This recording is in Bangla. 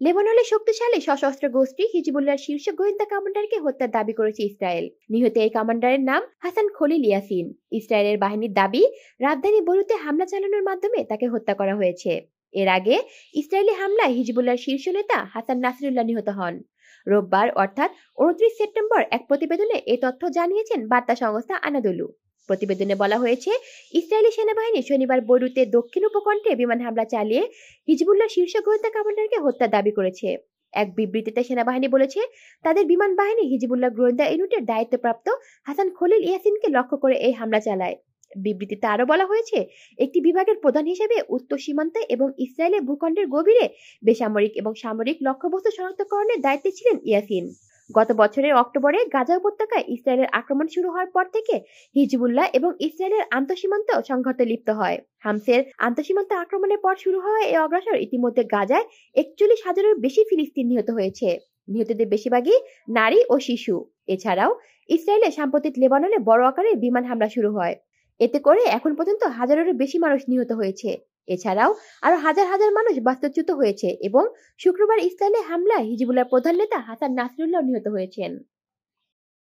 লেবাননের শক্তিশালী সশস্ত্র গোষ্ঠী হিজবুল্লাহর শীর্ষ গোয়েন্দা কমান্ডারকে হত্যার দাবি করেছে ইসরায়েল। নিহত এই কমান্ডারের নাম হাসান খলিল ইয়াসিন। ইসরায়েলের বাহিনীর দাবি, রাজধানী বৈরুতে হামলা চালানোর মাধ্যমে তাকে হত্যা করা হয়েছে। এর আগে ইসরায়েলি হামলায় হিজবুল্লাহর শীর্ষ নেতা হাসান নাসরুল্লাহ নিহত হন। রোববার অর্থাৎ 29 সেপ্টেম্বর এক প্রতিবেদনে এই তথ্য জানিয়েছেন বার্তা সংস্থা আনাদোলু। প্রতিবেদনে বলা হয়েছে, ইসরায়েলি সেনাবাহিনী শনিবার বৈরুতের দক্ষিণ উপকণ্ঠে বিমান হামলা চালিয়ে হিজবুল্লাহ শীর্ষ গোয়েন্দা কমান্ডারকে হত্যার দাবি করেছে। এক বিবৃতিতে সেনাবাহিনী বলেছে, তাদের বিমান বাহিনী হিজবুল্লাহ গোয়েন্দা ইউনিটের দায়িত্বপ্রাপ্ত হাসান খলিল ইয়াসিনকে লক্ষ্য করে এই হামলা চালায়। বিবৃতিতে আরো বলা হয়েছে, একটি বিভাগের প্রধান হিসেবে উত্তর সীমান্তে এবং ইসরায়েলের ভূখণ্ডের গভীরে বেসামরিক এবং সামরিক লক্ষ্যবস্তু শনাক্তকরণের দায়িত্বে ছিলেন ইয়াসিন। গত বছরের অক্টোবরে গাজা উপত্যকায় ইসরায়েলের আক্রমণ শুরু হওয়ার পর থেকে হিজবুল্লাহ এবং ইসরায়েলের আন্তঃসীমান্ত সংঘাতে লিপ্ত হয়। হামসের আন্তঃসীমান্ত আক্রমণের পর শুরু হওয়া এই অগ্রাসর ইতিমধ্যে গাজায় 41,000-এর বেশি ফিলিস্তিনি নিহত হয়েছে। নিহতদের বেশিরভাগই নারী ও শিশু। এছাড়াও ইসরায়েলে সাম্প্রতিক লেবাননে বড় আকারের বিমান হামলা শুরু হয়। এতে করে এখন পর্যন্ত হাজারেরও বেশি মানুষ নিহত হয়েছে। এছাড়াও আরো হাজার হাজার মানুষ বাস্তুচ্যুত হয়েছে এবং শুক্রবার ইসরায়েলে হামলায় হিজবুল্লাহর প্রধান নেতা হাসান নাসরুল্লাহ নিহত হয়েছেন।